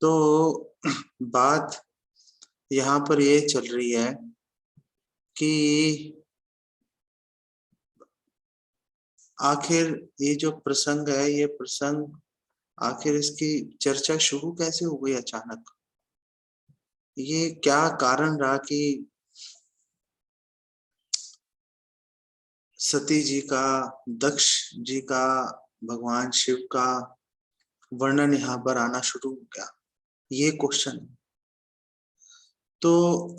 तो बात यहाँ पर ये चल रही है कि आखिर ये जो प्रसंग है, ये प्रसंग आखिर इसकी चर्चा शुरू कैसे हो गई अचानक? ये क्या कारण रहा कि सती जी का, दक्ष जी का, भगवान शिव का वर्णन यहाँ पर आना शुरू हो गया? ये क्वेश्चन है। तो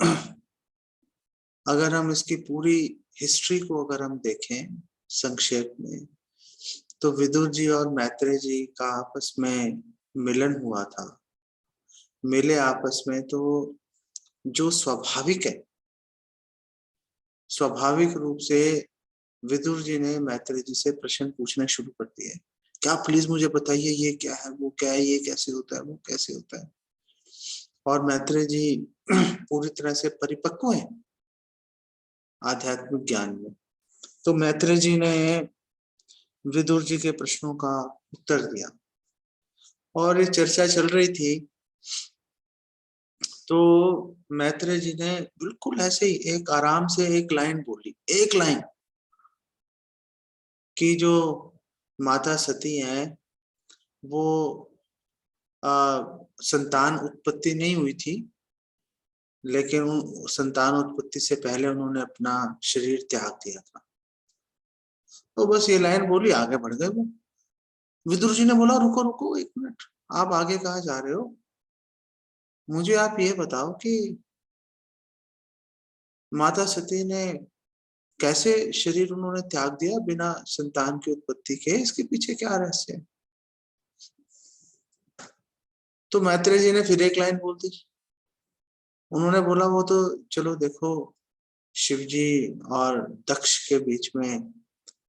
अगर हम इसकी पूरी हिस्ट्री को अगर हम देखें संक्षेप में, तो विदुर जी और मैत्रेय जी का आपस में मिलन हुआ था। मिले आपस में तो जो स्वाभाविक है, स्वाभाविक रूप से विदुर जी ने मैत्रेय जी से प्रश्न पूछना शुरू कर दिए। क्या प्लीज मुझे बताइए, ये क्या है, वो क्या है, ये कैसे होता है, वो कैसे होता है? और मैत्रेय जी पूरी तरह से परिपक्व हैं आध्यात्मिक ज्ञान में। तो मैत्रेय जी ने विदुर जी के प्रश्नों का उत्तर दिया और ये चर्चा चल रही थी। तो मैत्रेय जी ने बिल्कुल ऐसे ही एक आराम से एक लाइन बोली, एक लाइन, कि जो माता सती हैं वो संतान उत्पत्ति नहीं हुई थी, लेकिन उन संतान उत्पत्ति से पहले उन्होंने अपना शरीर त्याग दिया था। तो बस ये लाइन बोली, आगे बढ़ गए वो। विदुर जी ने बोला, रुको रुको एक मिनट, आप आगे कहाँ जा रहे हो? मुझे आप ये बताओ कि माता सती ने कैसे शरीर उन्होंने त्याग दिया बिना संतान की उत्पत्ति के, इसके पीछे क्या रहस्य है? तो मैत्रेय जी ने फिर एक लाइन बोल दी। उन्होंने बोला, वो तो चलो देखो, शिव जी और दक्ष के बीच में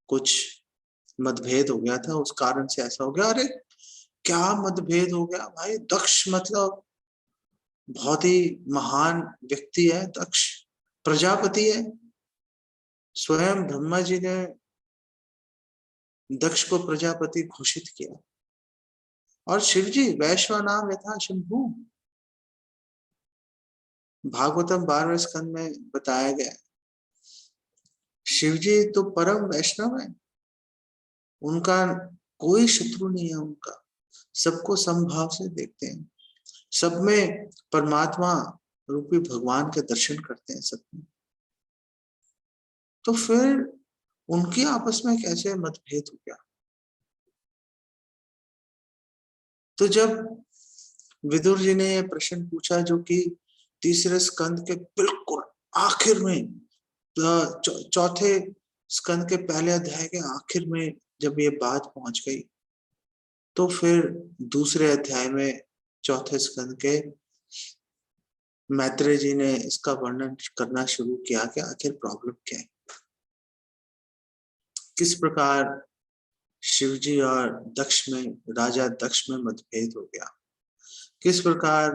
कुछ मतभेद हो गया था, उस कारण से ऐसा हो गया। अरे क्या मतभेद हो गया भाई? दक्ष मतलब बहुत ही महान व्यक्ति है, दक्ष प्रजापति है। स्वयं ब्रह्मा जी ने दक्ष को प्रजापति घोषित किया। और शिव जी वैश्वानाम यथा शंभु, भागवतम 12वें स्कंद में बताया गया। शिव जी तो परम वैष्णव है, उनका कोई शत्रु नहीं है, उनका सबको समभाव से देखते हैं, सब में परमात्मा रूपी भगवान के दर्शन करते हैं सब में। तो फिर उनके आपस में कैसे मतभेद हो गया? तो जब विदुर जी ने यह प्रश्न पूछा, जो कि तीसरे स्कंद के बिल्कुल आखिर में, चौथे स्कंद के पहले अध्याय के आखिर में जब ये बात पहुंच गई, तो फिर दूसरे अध्याय में चौथे स्कंद के मैत्रेय जी ने इसका वर्णन करना शुरू किया कि आखिर प्रॉब्लम क्या है, किस प्रकार शिवजी और दक्ष में, राजा दक्ष में मतभेद हो गया, किस प्रकार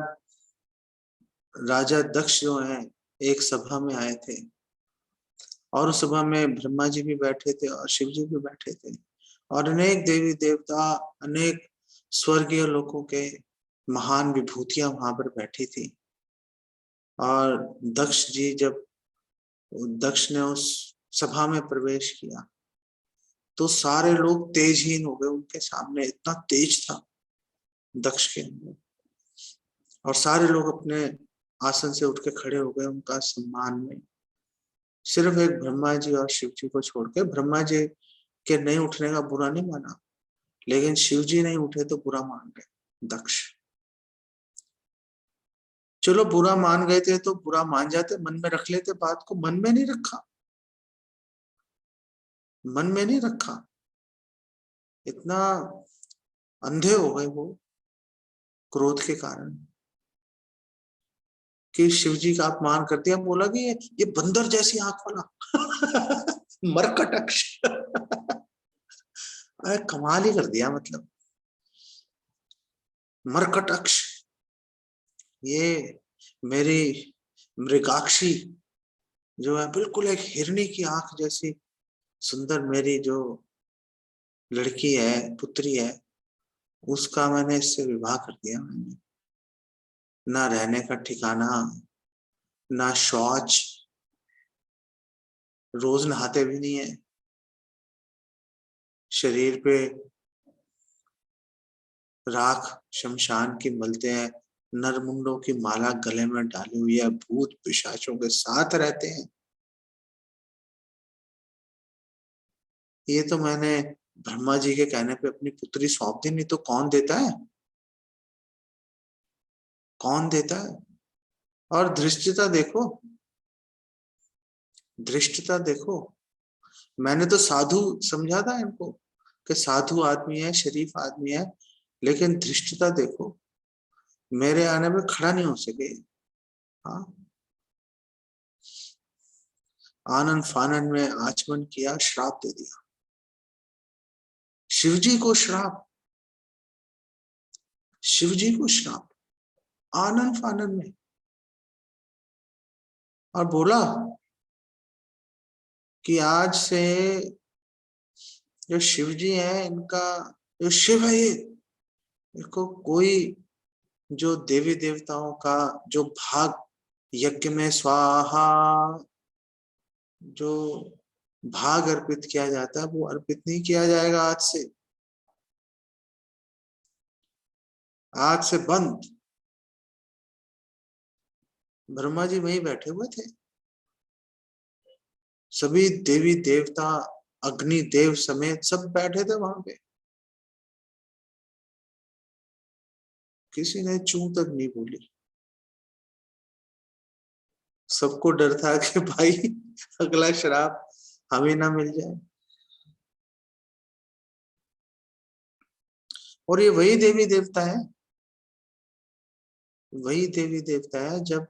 राजा दक्ष जो है एक सभा में आए थे और उस सभा में ब्रह्मा जी भी बैठे थे और शिव जी भी बैठे थे और अनेक देवी देवता, अनेक स्वर्गीय लोगों के महान विभूतियां वहां पर बैठी थी। और दक्ष जी, जब दक्ष ने उस सभा में प्रवेश किया तो सारे लोग तेजहीन हो गए उनके सामने, इतना तेज था दक्ष के अंदर। और सारे लोग अपने आसन से उठ के खड़े हो गए उनका सम्मान में। सिर्फ एक ब्रह्मा जी और शिव जी को छोड़ के, ब्रह्मा जी के नहीं उठने का बुरा नहीं माना, लेकिन शिव जी नहीं उठे तो बुरा मान गए दक्ष। चलो बुरा मान गए थे तो बुरा मान जाते, मन में रख लेते बात को, मन में नहीं रखा, मन में नहीं रखा। इतना अंधे हो गए वो क्रोध के कारण कि शिव जी का अपमान कर दिया। बोला कि ये बंदर जैसी आंख वाला मरकटक्ष अरे कमाल ही कर दिया, मतलब मरकटक्ष, ये मेरी मृगाक्षी जो है बिल्कुल एक हिरणी की आंख जैसी सुंदर, मेरी जो लड़की है, पुत्री है, उसका मैंने इससे विवाह कर दिया मैंने। ना रहने का ठिकाना, ना शौच, रोज नहाते भी नहीं है, शरीर पे राख शमशान की मलते हैं, नरमुंडों की माला गले में डाली हुई है, भूत पिशाचों के साथ रहते हैं। ये तो मैंने ब्रह्मा जी के कहने पे अपनी पुत्री सौंप दी, नहीं तो कौन देता है, कौन देता है। और धृष्टता देखो, धृष्टता देखो, मैंने तो साधु समझा था इनको कि साधु आदमी है, शरीफ आदमी है, लेकिन धृष्टता देखो, मेरे आने में खड़ा नहीं हो सके। हाँ, आनन फानन में आचमन किया, श्राप दे दिया, शिवजी को श्राप, शिवजी को श्राप, आनन फानन में। और बोला कि आज से जो शिव जी है, इनका जो शिव है, ये इनको कोई जो देवी देवताओं का जो भाग यज्ञ में स्वाहा, जो भाग अर्पित किया जाता है, वो अर्पित नहीं किया जाएगा आज से, आज से बंद। ब्रह्मा जी वहीं बैठे हुए थे, सभी देवी देवता अग्नि देव समेत सब बैठे थे वहां पे, किसी ने चूं तक नहीं बोली। सबको डर था कि भाई अगला श्राप हमें ना मिल जाए। और ये वही देवी देवता है, वही देवी देवता है, जब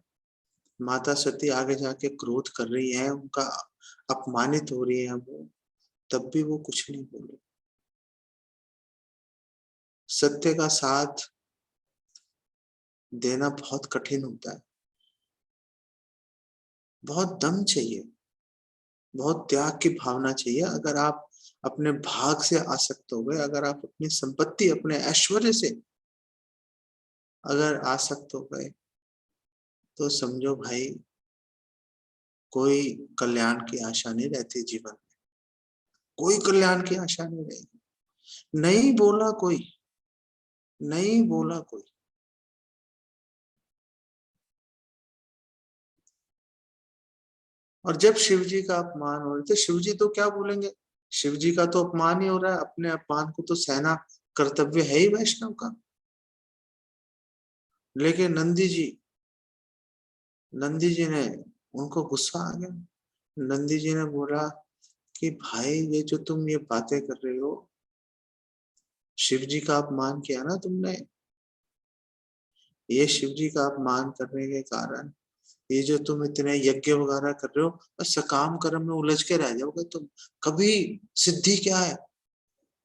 माता सती आगे जाके क्रोध कर रही है, उनका अपमानित हो रही है वो, तब भी वो कुछ नहीं बोले। सत्य का साथ देना बहुत कठिन होता है, बहुत दम चाहिए, बहुत त्याग की भावना चाहिए। अगर आप अपने भाग से आसक्त हो गए, अगर आप अपनी संपत्ति, अपने ऐश्वर्य से अगर आसक्त हो गए, तो समझो भाई कोई कल्याण की आशा नहीं रहती जीवन में, कोई कल्याण की आशा नहीं रहेगी। नहीं बोला कोई, नहीं बोला कोई। और जब शिव जी का अपमान हो रहा है, तो शिव जी तो क्या बोलेंगे, शिव जी का तो अपमान ही हो रहा है, अपने अपमान को तो सहना कर्तव्य है ही वैष्णव का। लेकिन नंदी जी ने, उनको गुस्सा आ गया। नंदी जी ने बोला कि भाई ये जो तुम ये बातें कर रहे हो, शिव जी का अपमान किया ना तुमने, ये शिव जी का अपमान करने के कारण, ये जो तुम इतने यज्ञ वगैरह कर रहे हो, बस सकाम कर्म में उलझ के रह जाओगे तुम, कभी सिद्धि क्या है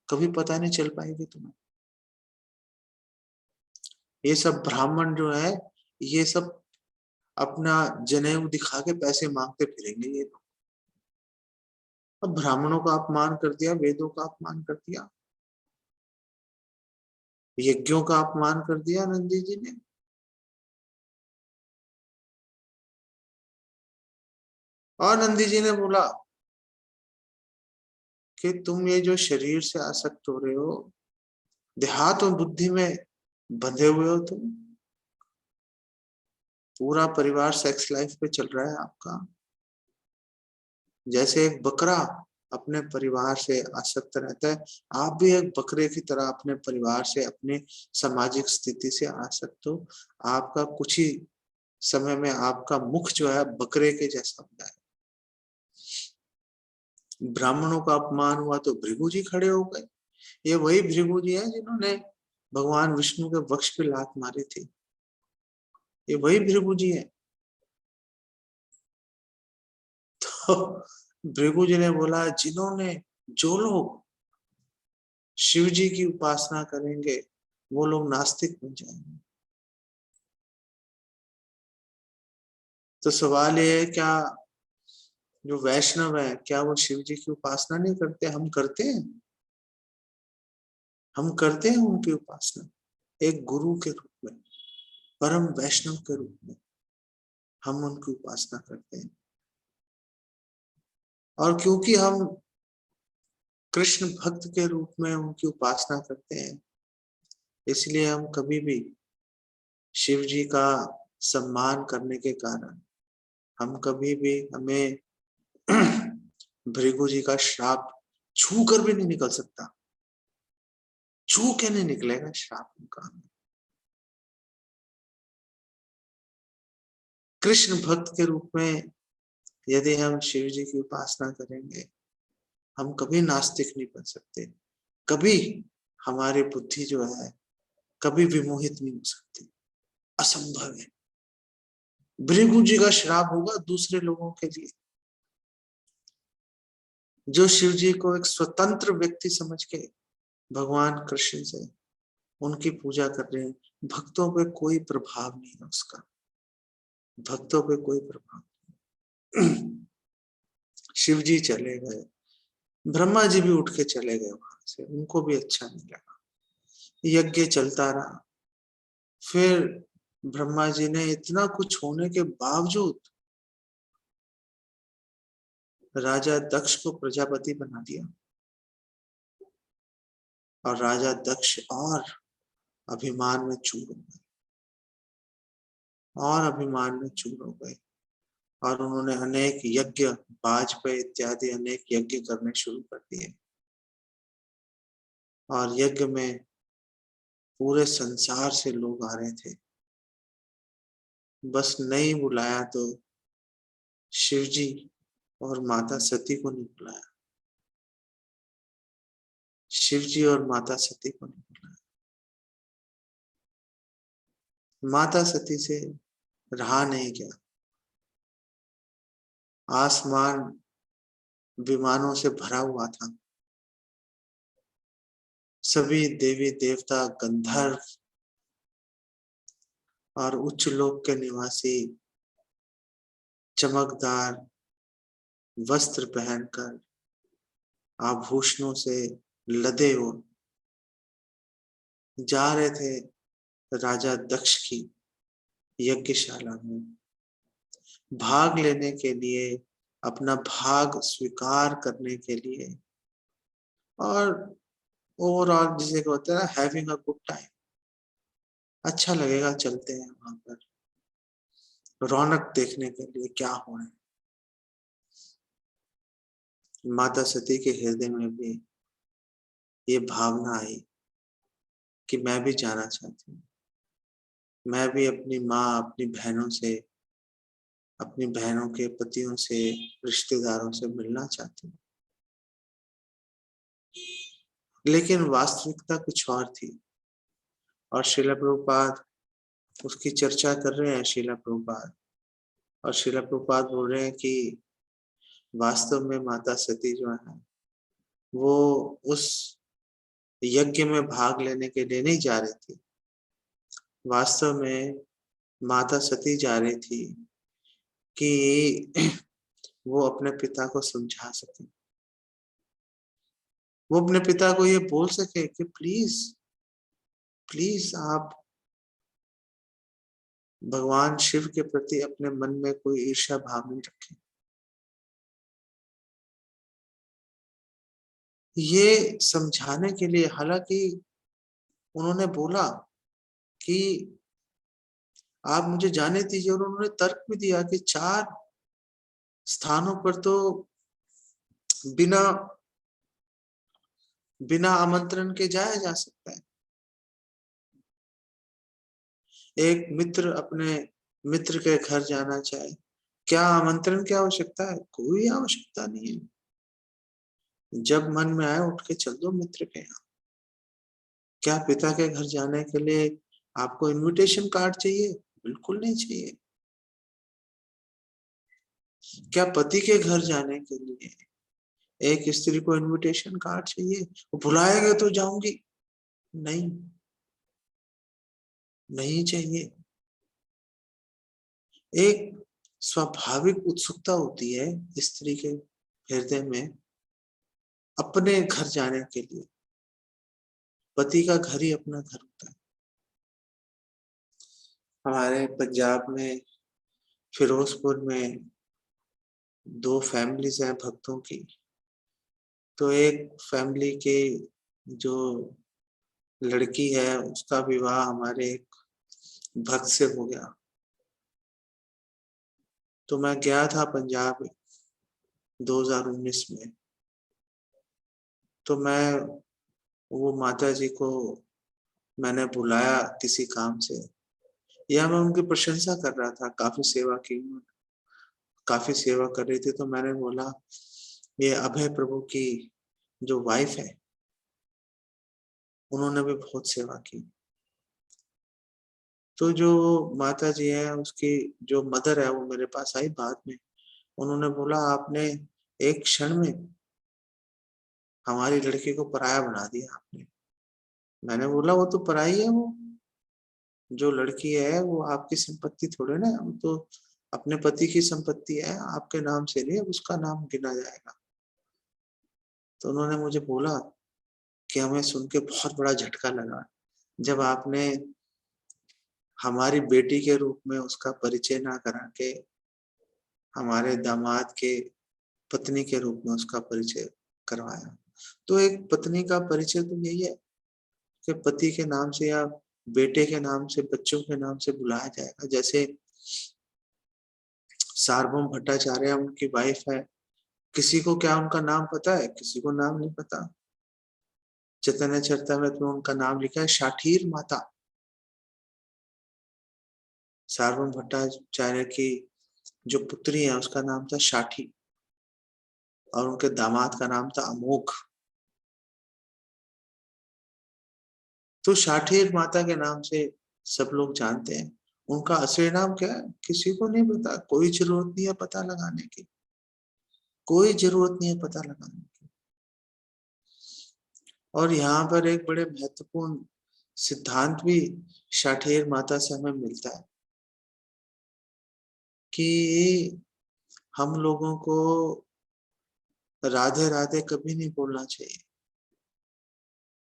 कभी पता नहीं चल पाएगी तुम्हें। ये सब ब्राह्मण जो है, ये सब अपना जनेऊ दिखा के पैसे मांगते फिरेंगे ये लोग। अब ब्राह्मणों का अपमान कर दिया, वेदों का अपमान कर दिया, यज्ञों का अपमान कर दिया नंदी जी ने। और नंदी जी ने बोला कि तुम ये जो शरीर से आसक्त हो रहे हो, देहात और बुद्धि में बंधे हुए हो तुम, पूरा परिवार सेक्स लाइफ पे चल रहा है आपका, जैसे एक बकरा अपने परिवार से आसक्त रहता है, आप भी एक बकरे की तरह अपने परिवार से, अपने सामाजिक स्थिति से आसक्त हो। आपका कुछ ही समय में आपका मुख जो है बकरे के जैसा होता है। ब्राह्मणों का अपमान हुआ तो भृगु जी खड़े हो गए। ये वही भृगु जी है जिन्होंने भगवान विष्णु के वक्ष पे लात मारी थी, ये वही भृगु जी है। तो भृगु जी ने बोला, जिन्होंने, जो लोग शिव जी की उपासना करेंगे, वो लोग नास्तिक बन जाएंगे। तो सवाल ये है, क्या जो वैष्णव है, क्या वो शिव जी की उपासना नहीं करते? हम करते हैं, हम करते हैं उनकी उपासना एक गुरु के रूप में। परम वैष्णव के रूप में हम उनकी उपासना करते हैं। और क्योंकि हम कृष्ण भक्त के रूप में उनकी उपासना करते हैं, इसलिए हम कभी भी शिव जी का सम्मान करने के कारण हम कभी भी हमें भृगु जी का श्राप छू कर भी नहीं निकल सकता, छू के नहीं निकलेगा श्राप उनका। कृष्ण भक्त के रूप में यदि हम शिव जी की उपासना करेंगे, हम कभी नास्तिक नहीं बन सकते, कभी हमारी बुद्धि जो है कभी विमोहित नहीं हो सकती, असंभव है। भृगु जी का श्राप होगा दूसरे लोगों के लिए, जो शिव जी को एक स्वतंत्र व्यक्ति समझ के भगवान कृष्ण से उनकी पूजा कर रहे हैं, भक्तों पे कोई प्रभाव नहीं है उसका, भक्तों पे कोई प्रभाव नहीं। शिव जी चले गए, ब्रह्मा जी भी उठ के चले गए वहां से, उनको भी अच्छा नहीं लगा, यज्ञ चलता रहा। फिर ब्रह्मा जी ने इतना कुछ होने के बावजूद राजा दक्ष को प्रजापति बना दिया, और राजा दक्ष और अभिमान में चूर हो गए, और अभिमान में चूर हो गए, और उन्होंने अनेक यज्ञ, वाजपेयी इत्यादि अनेक यज्ञ करने शुरू कर दिए, और यज्ञ में पूरे संसार से लोग आ रहे थे, बस नहीं बुलाया तो शिव जी और माता सती को नहीं बुलाया, शिव जी और माता सती को नहीं बुलाया। माता सती से रहा नहीं गया, आसमान विमानों से भरा हुआ था, सभी देवी देवता, गंधर्व और उच्च लोक के निवासी चमकदार वस्त्र पहनकर, आभूषणों से लदे हो जा रहे थे राजा दक्ष की यज्ञशाला में, भाग लेने के लिए, अपना भाग स्वीकार करने के लिए, और ओवरऑल जिसे कहते हैं हैविंग अ गुड टाइम, अच्छा लगेगा, चलते हैं वहां पर रौनक देखने के लिए क्या हो रहा है। माता सती के हृदय में भी ये भावना आई कि मैं भी जाना चाहती हूँ, मैं भी अपनी माँ, अपनी बहनों से, अपनी बहनों के पतियों से, रिश्तेदारों से मिलना चाहती हूँ। लेकिन वास्तविकता कुछ और थी, और श्रील प्रभुपाद उसकी चर्चा कर रहे हैं, श्रील प्रभुपाद, और श्रील प्रभुपाद बोल रहे हैं कि वास्तव में माता सती जो है वो उस यज्ञ में भाग लेने के लिए नहीं जा रही थी, वास्तव में माता सती जा रही थी कि वो अपने पिता को समझा सके, वो अपने पिता को ये बोल सके कि प्लीज प्लीज आप भगवान शिव के प्रति अपने मन में कोई ईर्ष्या भाव नहीं रखें। ये समझाने के लिए, हालांकि उन्होंने बोला कि आप मुझे जाने दीजिए, और उन्होंने तर्क भी दिया कि 4 स्थानों पर तो बिना बिना आमंत्रण के जाया जा सकता है। एक मित्र अपने मित्र के घर जाना चाहे, क्या आमंत्रण की आवश्यकता है? कोई आवश्यकता नहीं है, जब मन में आए उठ के चल दो मित्र के यहाँ। क्या पिता के घर जाने के लिए आपको इनविटेशन कार्ड चाहिए? बिल्कुल नहीं चाहिए। क्या पति के घर जाने के लिए एक स्त्री को इनविटेशन कार्ड चाहिए? वो बुलाएंगे तो जाऊंगी? नहीं, नहीं चाहिए। एक स्वाभाविक उत्सुकता होती है स्त्री के हृदय में अपने घर जाने के लिए, पति का घर ही अपना घर होता है। हमारे पंजाब में फिरोजपुर में 2 फैमिलीज हैं भक्तों की। तो एक फैमिली की जो लड़की है उसका विवाह हमारे एक भक्त से हो गया। तो मैं गया था पंजाब 2019 में। तो मैं वो माताजी को मैंने बुलाया किसी काम से, या मैं उनकी प्रशंसा कर रहा था, काफ़ी सेवा की उन्होंने, काफ़ी सेवा कर रही थी। तो मैंने बोला, ये अभय प्रभु की जो वाइफ है, उन्होंने भी बहुत सेवा की। तो जो माताजी हैं, उसकी जो मदर है, वो मेरे पास आई बाद में। उन्होंने बोला, आपने एक क्षण में हमारी लड़की को पराया बना दिया आपने। मैंने बोला, वो तो पराई है, वो जो लड़की है वो आपकी संपत्ति थोड़े ना है, वो तो अपने पति की संपत्ति है, आपके नाम से नहीं, उसका नाम गिना जाएगा। तो उन्होंने मुझे बोला कि हमें सुन के बहुत बड़ा झटका लगा, जब आपने हमारी बेटी के रूप में उसका परिचय ना करा के हमारे दामाद के पत्नी के रूप में उसका परिचय करवाया। तो एक पत्नी का परिचय तो यही है कि पति के नाम से या बेटे के नाम से, बच्चों के नाम से बुलाया जाएगा। जैसे सार्वभौम भट्टाचार्य उनकी वाइफ है, किसी को क्या उनका नाम पता है? किसी को नाम नहीं पता। चैतन्य चरितमृत में उनका नाम लिखा है शाठीर माता। सार्वभौम भट्टाचार्य की जो पुत्री है उसका नाम था शाठी, और उनके दामाद का नाम था अमोघ। तो शाठीर माता के नाम से सब लोग जानते हैं। उनका असली नाम क्या है किसी को नहीं पता। कोई जरूरत नहीं है पता लगाने की, कोई जरूरत नहीं है पता लगाने की। और यहाँ पर एक बड़े महत्वपूर्ण सिद्धांत भी शाठेर माता से हमें मिलता है कि हम लोगों को राधे राधे कभी नहीं बोलना चाहिए,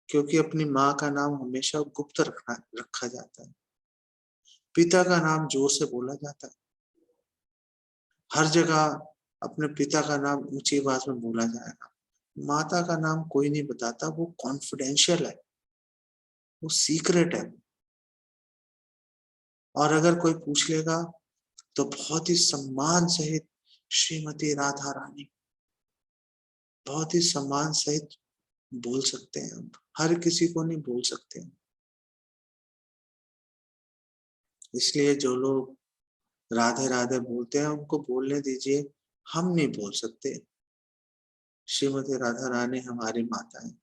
क्योंकि अपनी माँ का नाम हमेशा गुप्त रखा जाता है। पिता का नाम जोर से बोला जाता है, हर जगह अपने पिता का नाम ऊंची आवाज में बोला जाएगा। माता का नाम कोई नहीं बताता, वो कॉन्फिडेंशियल है, वो सीक्रेट है। और अगर कोई पूछ लेगा तो बहुत ही सम्मान सहित श्रीमती राधा रानी, बहुत ही सम्मान सहित बोल सकते हैं हम, हर किसी को नहीं बोल सकते हैं। इसलिए जो लोग राधे राधे बोलते हैं उनको बोलने दीजिए, हम नहीं बोल सकते। श्रीमती राधा रानी हमारी माता है,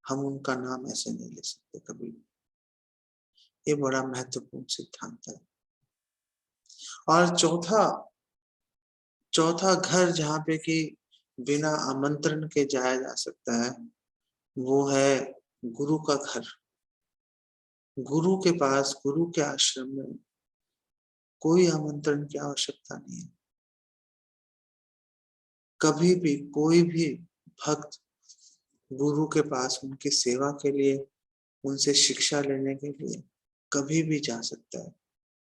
हम उनका नाम ऐसे नहीं ले सकते कभी। ये बड़ा महत्वपूर्ण सिद्धांत है। और चौथा चौथा घर जहाँ पे कि बिना आमंत्रण के जाया जा सकता है, वो है गुरु का घर। गुरु के पास, गुरु के आश्रम में कोई आमंत्रण की आवश्यकता नहीं है। कभी भी कोई भी भक्त गुरु के पास उनकी सेवा के लिए, उनसे शिक्षा लेने के लिए कभी भी जा सकता है।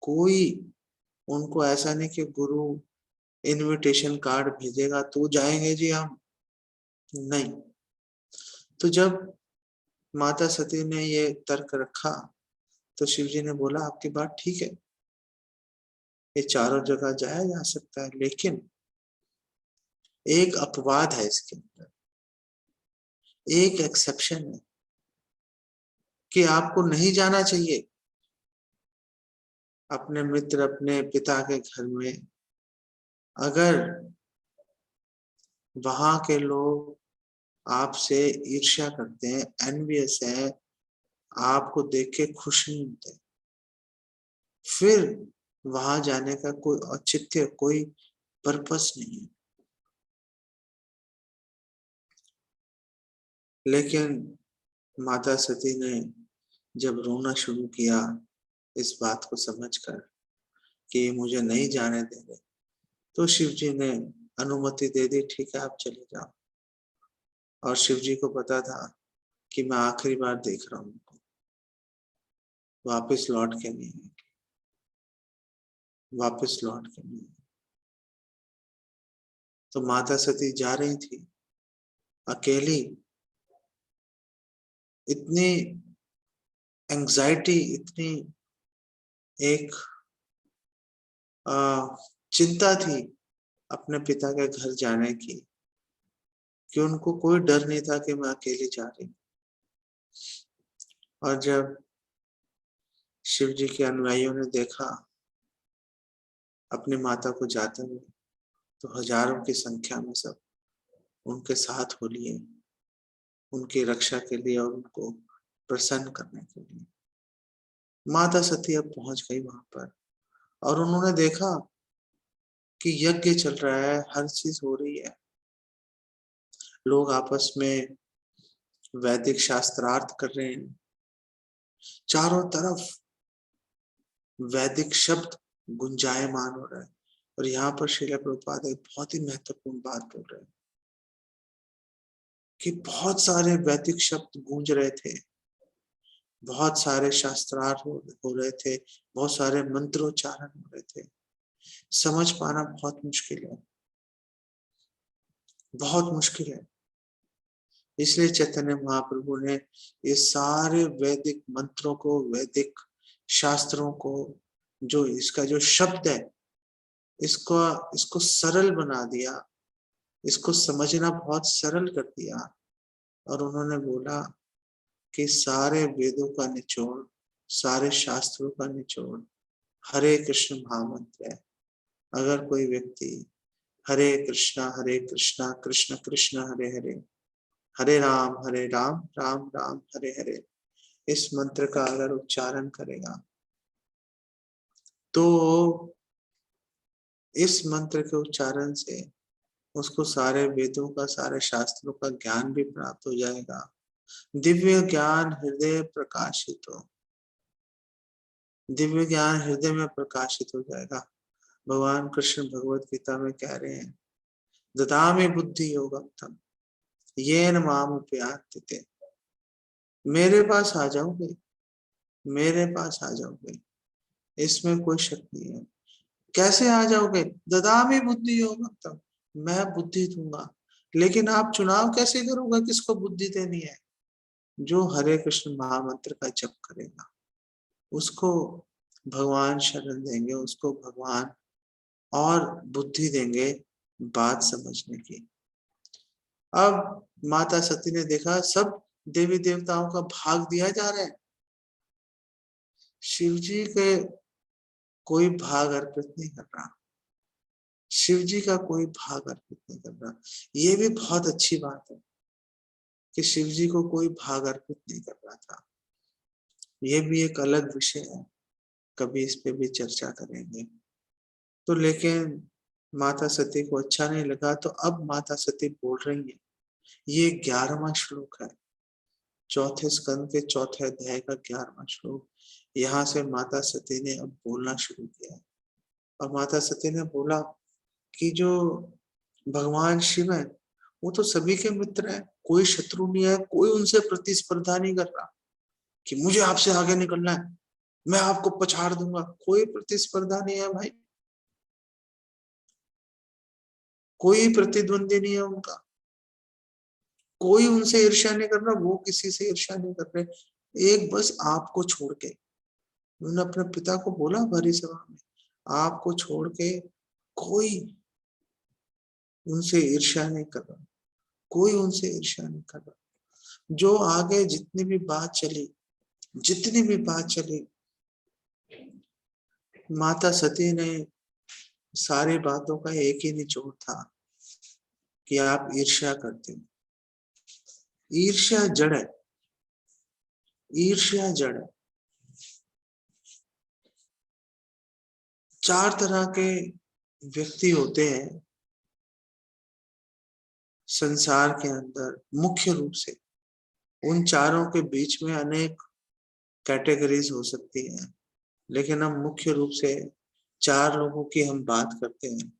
कोई उनको ऐसा नहीं कि गुरु इनविटेशन कार्ड भेजेगा तो जाएंगे जी हम, नहीं। तो जब माता सती ने ये तर्क रखा तो शिव जी ने बोला, आपकी बात ठीक है, ये चारों जगह जाया जा सकता है, लेकिन एक अपवाद है इसके अंदर, एक एक्सेप्शन है कि आपको नहीं जाना चाहिए अपने मित्र, अपने पिता के घर में, अगर वहां के लोग आपसे ईर्ष्या करते हैं, एनवियस है, आपको देख के खुश नहीं होते, फिर वहां जाने का कोई औचित्य, कोई पर्पस नहीं है। लेकिन माता सती ने जब रोना शुरू किया इस बात को समझकर कि ये मुझे नहीं जाने दे रहे, तो शिव जी ने अनुमति दे दी, ठीक है आप चले जाओ। और शिव जी को पता था कि मैं आखिरी बार देख रहा हूँ उनको, वापस लौट के नहीं आएंगे। वापस लौट के नहीं। तो माता सती जा रही थी अकेली, इतनी एंजाइटी, इतनी एक चिंता थी अपने पिता के घर जाने की कि उनको कोई डर नहीं था कि मैं अकेली जा रही। और जब शिव जी के अनुयायियों ने देखा अपनी माता को जाते हुए, तो हजारों की संख्या में सब उनके साथ हो लिए, उनकी रक्षा के लिए और उनको प्रसन्न करने के लिए। माता सती अब पहुंच गई वहां पर और उन्होंने देखा कि यज्ञ चल रहा है, हर चीज हो रही है, लोग आपस में वैदिक शास्त्रार्थ कर रहे हैं, चारों तरफ वैदिक शब्द गुंजायमान हो रहा है। और यहाँ पर श्रील प्रभुपाद एक बहुत ही महत्वपूर्ण बात बोल रहे हैं कि बहुत सारे वैदिक शब्द गूंज रहे थे, बहुत सारे शास्त्रार्थ हो रहे थे, बहुत सारे मंत्रोच्चारण हो रहे थे। समझ पाना बहुत मुश्किल है, बहुत मुश्किल है। इसलिए चैतन्य महाप्रभु ने ये सारे वैदिक मंत्रों को, वैदिक शास्त्रों को, जो इसका जो शब्द है, इसको सरल बना दिया, इसको समझना बहुत सरल कर दिया। और उन्होंने बोला कि सारे वेदों का निचोड़, सारे शास्त्रों का निचोड़ हरे कृष्ण महामंत्र है। अगर कोई व्यक्ति हरे कृष्णा कृष्ण कृष्ण हरे हरे, हरे राम राम राम हरे हरे, इस मंत्र का अगर उच्चारण करेगा तो इस मंत्र के उच्चारण से उसको सारे वेदों का, सारे शास्त्रों का ज्ञान भी प्राप्त हो जाएगा। दिव्य ज्ञान हृदय प्रकाशित हो, दिव्य ज्ञान हृदय में प्रकाशित हो जाएगा। भगवान कृष्ण भगवत गीता में कह रहे हैं, ददामि बुद्धि योगम येन माम उपयान्ति। मेरे पास आ जाओगे, मेरे पास आ जाओगे, इसमें कोई शक नहीं है। कैसे आ जाओगे? ददामि बुद्धि योगम, मैं बुद्धि दूंगा। लेकिन आप चुनाव कैसे करोगे किसको बुद्धि देनी है? जो हरे कृष्ण महामंत्र का जप करेगा उसको भगवान शरण देंगे, उसको भगवान और बुद्धि देंगे बात समझने की। अब माता सती ने देखा सब देवी देवताओं का भाग दिया जा रहा है, शिव जी के कोई भाग अर्पित नहीं कर रहा, शिव जी का कोई भाग अर्पित नहीं कर रहा। ये भी बहुत अच्छी बात है कि शिव जी को कोई भाग अर्पित नहीं कर रहा था। ये भी एक अलग विषय है, कभी इस पे भी चर्चा करेंगे। तो लेकिन माता सती को अच्छा नहीं लगा, तो अब माता सती बोल रही है, ये 11वां श्लोक है, चौथे स्कंद के चौथे अध्याय का 11वां श्लोक। यहाँ से माता सती ने अब बोलना शुरू किया और माता सती ने बोला कि जो भगवान शिव है वो तो सभी के मित्र है, कोई शत्रु नहीं है, कोई उनसे प्रतिस्पर्धा नहीं कर रहा कि मुझे आपसे आगे निकलना है, मैं आपको पछाड़ दूंगा। कोई प्रतिस्पर्धा नहीं है भाई, कोई प्रतिद्वंदी नहीं है उनका, कोई उनसे ईर्ष्या नहीं कर रहा, वो किसी से ईर्ष्या नहीं कर रहे। एक बस आपको छोड़ के, उन्होंने अपने पिता को बोला भरी सभा में, आपको छोड़ के कोई उनसे ईर्ष्या नहीं कर रहा, कोई उनसे ईर्ष्या नहीं कर रहा। जो आगे जितनी भी बात चली, जितनी भी बात चली, माता सती ने सारी बातों का एक ही निचोड़ था कि आप ईर्ष्या करते हो। ईर्ष्या जड़ है, ईर्ष्या जड़ है। 4 तरह के व्यक्ति होते हैं संसार के अंदर, मुख्य रूप से उन चारों के बीच में अनेक कैटेगरीज हो सकती हैं, लेकिन हम मुख्य रूप से 4 लोगों की हम बात करते हैं।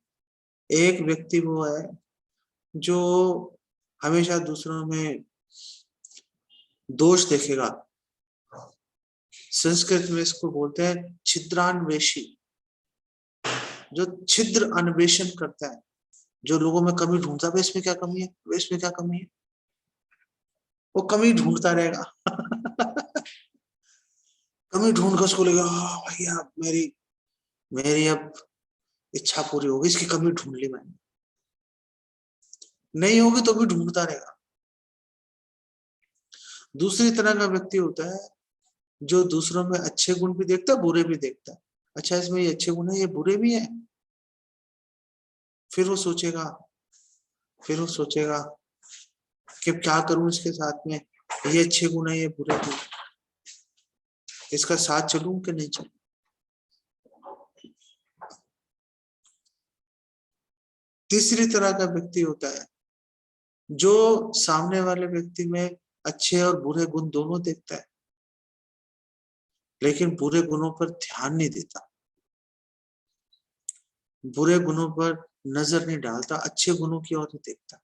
एक व्यक्ति वो है जो हमेशा दूसरों में दोष देखेगा, संस्कृत में इसको बोलते हैं छिद्रान्वेषी। जो छिद्र अन्वेषण करता है, जो लोगों में कमी ढूंढता है, इसमें क्या कमी है, इसमें क्या कमी है, वो कमी ढूंढता रहेगा। कमी ढूंढ कर उसको लगेगा भैया मेरी मेरी अब इच्छा पूरी होगी, इसकी कमी ढूंढ ली मैंने। नहीं होगी तो भी ढूंढता रहेगा। दूसरी तरह का व्यक्ति होता है जो दूसरों में अच्छे गुण भी देखता है, बुरे भी देखता है। अच्छा इसमें ये अच्छे गुण है, ये बुरे भी है। फिर वो सोचेगा फिर वो सोचेगा कि क्या करूं इसके साथ में, ये अच्छे गुण है, ये बुरे गुण है, इसका साथ चलूं कि नहीं चलूं। तीसरी तरह का व्यक्ति होता है जो सामने वाले व्यक्ति में अच्छे और बुरे गुण दोनों देखता है, लेकिन बुरे गुणों पर ध्यान नहीं देता, बुरे गुणों पर नजर नहीं डालता, अच्छे गुणों की ओर ही देखता।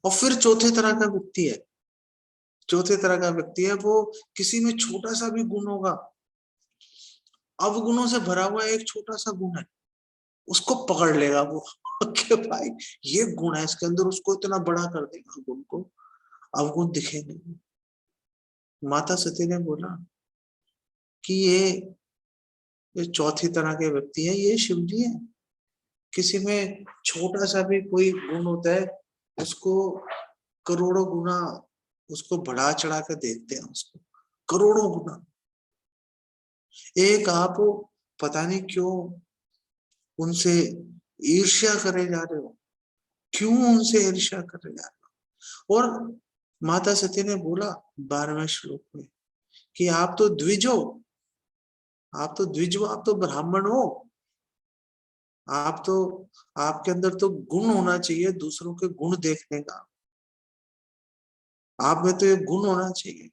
और फिर चौथे तरह का व्यक्ति है वो किसी में छोटा सा भी गुण होगा, अवगुणों से भरा हुआ एक छोटा सा गुण है, उसको पकड़ लेगा वो कि भाई ये गुण है इसके अंदर, उसको इतना बड़ा कर देगा गुण को, अवगुण दिखेंगे। माता सती ने बोला कि ये चौथी तरह के व्यक्ति है, ये शिवजी है। किसी में छोटा सा भी कोई गुण होता है, उसको करोड़ों गुना उसको बढ़ा चढ़ा कर देखते हैं, उसको करोड़ों गुना। एक आप पता नहीं क्यों उनसे ईर्ष्या करे जा रहे हो, क्यों उनसे ईर्ष्या करे जा रहे हो। और माता सती ने बोला 12वें श्लोक में कि आप तो द्विज हो, आप तो द्विज हो, आप तो ब्राह्मण हो, आप तो आपके अंदर तो गुण होना चाहिए दूसरों के गुण देखने का, आप में तो ये गुण होना चाहिए,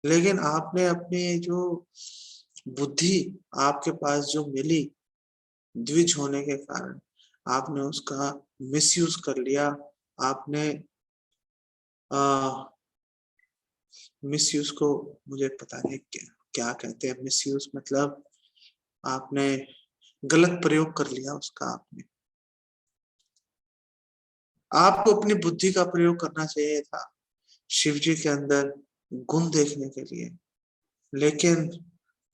लेकिन आपने अपनी जो बुद्धि आपके पास जो मिली द्विज होने के कारण, आपने उसका मिसयूज कर लिया। आपने मिसयूज को मुझे पता नहीं क्या क्या कहते हैं, मिसयूज मतलब आपने गलत प्रयोग कर लिया उसका। आपको अपनी बुद्धि का प्रयोग करना चाहिए था शिव जी के अंदर गुण देखने के लिए, लेकिन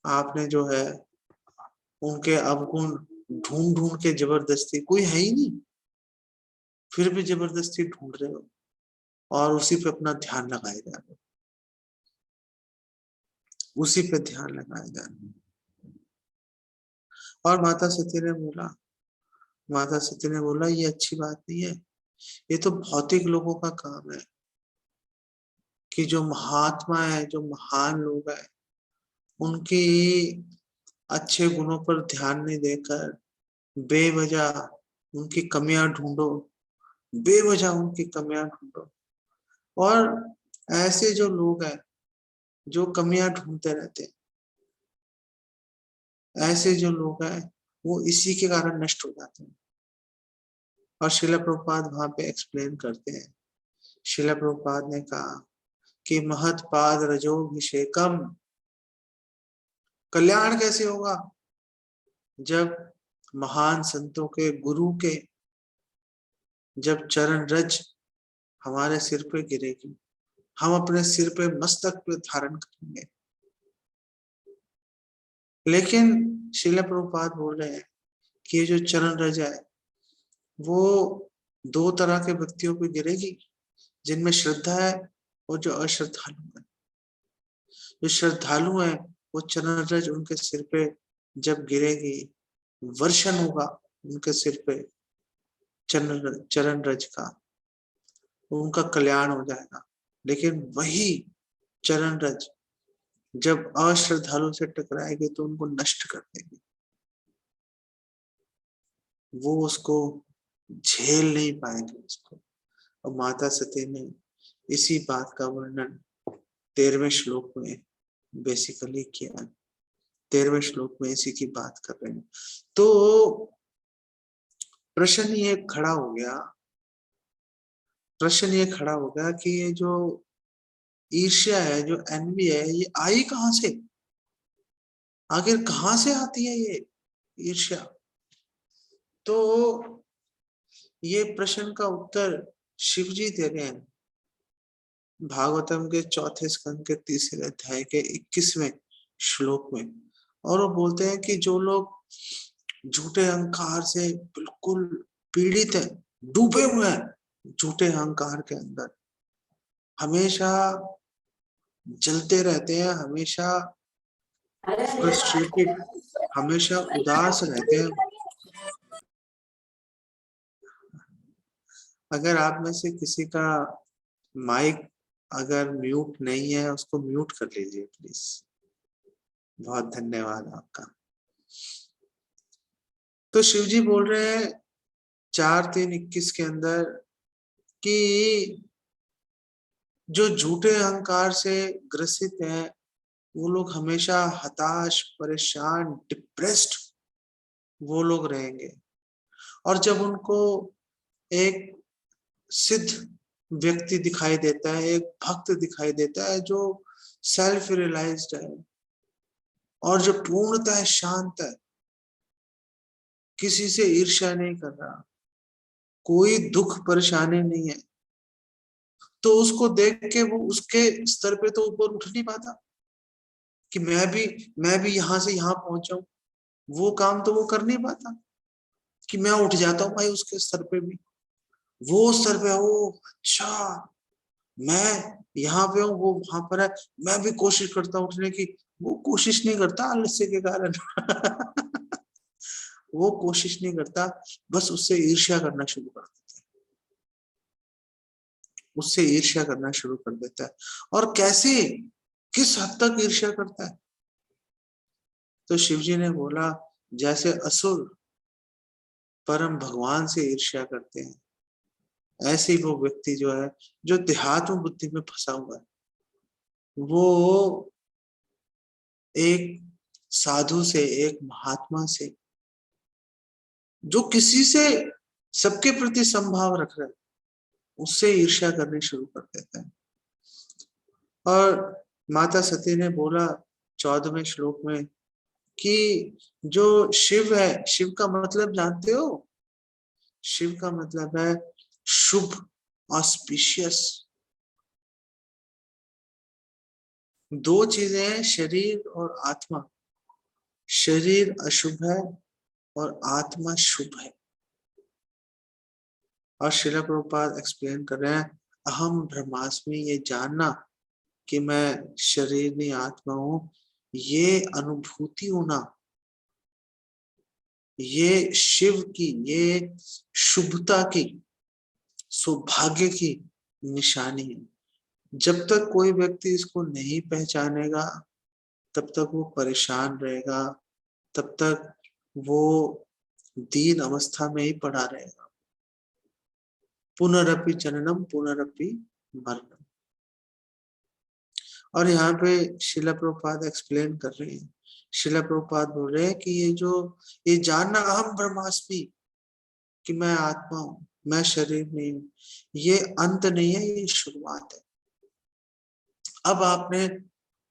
आपने जो है उनके अवगुण ढूंढ ढूंढ के जबरदस्ती, कोई है ही नहीं फिर भी जबरदस्ती ढूंढ रहे हो और उसी पे अपना ध्यान लगाए जा रहे हो, उसी पे ध्यान लगाए जा रहे हो। और माता सती ने बोला ये अच्छी बात नहीं है, ये तो भौतिक लोगों का काम है कि जो महात्मा है, जो महान लोग हैं, उनकी अच्छे गुणों पर ध्यान नहीं देकर बेवजह उनकी कमियां ढूंढो, बेवजह उनकी कमियां ढूंढो। और ऐसे जो लोग हैं जो कमियां ढूंढते रहते हैं, ऐसे जो लोग हैं वो इसी के कारण नष्ट हो जाते हैं। और शिला प्रभुपाद वहां पे एक्सप्लेन करते हैं, शिला प्रभुपाद ने कहा कि महत पाद रजोभिषेकम, कल्याण कैसे होगा, जब महान संतों के गुरु के जब चरण रज हमारे सिर पे गिरेगी, हम अपने सिर पे मस्तक पे धारण करेंगे। लेकिन शिला प्रभुपाद बोल रहे हैं कि ये जो चरण रज है वो दो तरह के व्यक्तियों पे गिरेगी, जिनमें श्रद्धा है और जो अश्रद्धालु है। जो श्रद्धालु है वो चरण रज उनके सिर पे जब गिरेगी, वर्षण होगा उनके सिर पे चरण रज का, उनका कल्याण हो जाएगा। लेकिन वही चरण रज जब अश्रद्धालु से टकराएगी तो उनको नष्ट कर देगी, वो उसको झेल नहीं पाएंगे उसको। और माता सती ने इसी बात का वर्णन 13वें श्लोक में बेसिकली किया। 13वें श्लोक में इसी की बात कर रहे हैं। तो प्रश्न ये खड़ा हो गया, प्रश्न ये खड़ा हो गया कि ये जो ईर्ष्या है, जो एनवी है, ये आई कहां से। आखिर कहां से आती है ये ईर्ष्या? तो ये प्रश्न का उत्तर शिव जी दे रहे हैं भागवतम के चौथे स्कंद के तीसरे अध्याय के 21वें श्लोक में। और वो बोलते हैं कि जो लोग झूठे अहंकार से बिल्कुल पीड़ित है, डूबे हुए हैं झूठे अहंकार के अंदर, हमेशा जलते रहते हैं, हमेशा फ्रस्ट्रेटेड, हमेशा उदास रहते हैं। अगर आप में से किसी का माइक अगर म्यूट नहीं है, उसको म्यूट कर लीजिए प्लीज। बहुत धन्यवाद आपका। तो शिव जी बोल रहे हैं 4:3:21 के अंदर कि जो झूठे अहंकार से ग्रसित हैं, वो लोग हमेशा हताश, परेशान, डिप्रेस्ड वो लोग रहेंगे। और जब उनको एक सिद्ध व्यक्ति दिखाई देता है, एक भक्त दिखाई देता है जो सेल्फ रियलाइज्ड है और जो पूर्णतः शांत है, किसी से ईर्ष्या नहीं कर रहा, कोई दुख परेशानी नहीं है, तो उसको देख के वो उसके स्तर पे तो ऊपर उठ नहीं पाता कि मैं भी यहां से यहां पहुंचाऊं। वो काम तो वो कर नहीं पाता कि मैं उठ जाता हूँ भाई उसके स्तर पे भी। वो स्तर पे ओ अच्छा, मैं यहाँ पे हूँ, वो वहां पर है, मैं भी कोशिश करता हूँ उठने की। वो कोशिश नहीं करता आलस्य के कारण वो कोशिश नहीं करता, बस उससे ईर्ष्या करना शुरू कर देता है, उससे ईर्ष्या करना शुरू कर देता है। और कैसे, किस हद तक ईर्ष्या करता है? तो शिवजी ने बोला जैसे असुर परम भगवान से ईर्ष्या करते हैं, ऐसे ही वो व्यक्ति जो है, जो देहात्म बुद्धि में फंसा हुआ है, वो एक साधु से, एक महात्मा से, जो किसी से सबके प्रति संभाव रख रहा है, उससे ईर्ष्या करनी शुरू कर देता है। और माता सती ने बोला 14वें श्लोक में कि जो शिव है, शिव का मतलब जानते हो? शिव का मतलब है शुभ, ऑस्पिशियस। दो चीजें हैं, शरीर और आत्मा। शरीर अशुभ है और आत्मा शुभ है। और श्रील प्रभुपाद एक्सप्लेन कर रहे हैं अहम ब्रह्मास्मि, ये जानना कि मैं शरीर नहीं आत्मा हूं, ये अनुभूति होना, ये शिव की, ये शुभता की, सौभाग्य की निशानी है। जब तक कोई व्यक्ति इसको नहीं पहचानेगा, तब तक वो परेशान रहेगा, तब तक वो दीन अवस्था में ही पड़ा रहेगा। पुनरपि जननम पुनरपि मरणम। और यहाँ पे शिला प्रभुपाद एक्सप्लेन कर रहे हैं, शिला प्रभुपाद बोल रहे हैं कि ये जानना अहम ब्रह्मास्मि, कि मैं आत्मा हूं, मैं शरीर नहीं हूं, ये अंत नहीं है, ये शुरुआत है। अब आपने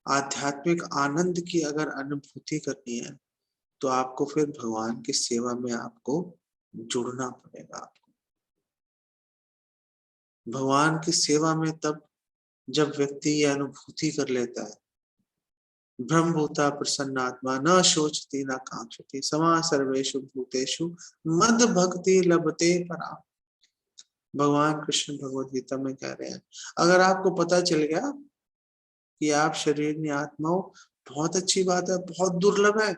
आध्यात्मिक आनंद की अगर अनुभूति करनी है, तो आपको फिर भगवान की सेवा में आपको जुड़ना पड़ेगा। आपको भगवान की सेवा में तब जब व्यक्ति ये अनुभूति कर लेता है, ब्रह्मभूता प्रसन्नात्मा न शोचति न कांक्षति समा सर्वेषु भूतेषु मद भक्ति लभते परा। भगवान कृष्ण भगवद गीता में कह रहे हैं, अगर आपको पता चल गया कि आप शरीर में आत्मा हो, बहुत अच्छी बात है, बहुत दुर्लभ है,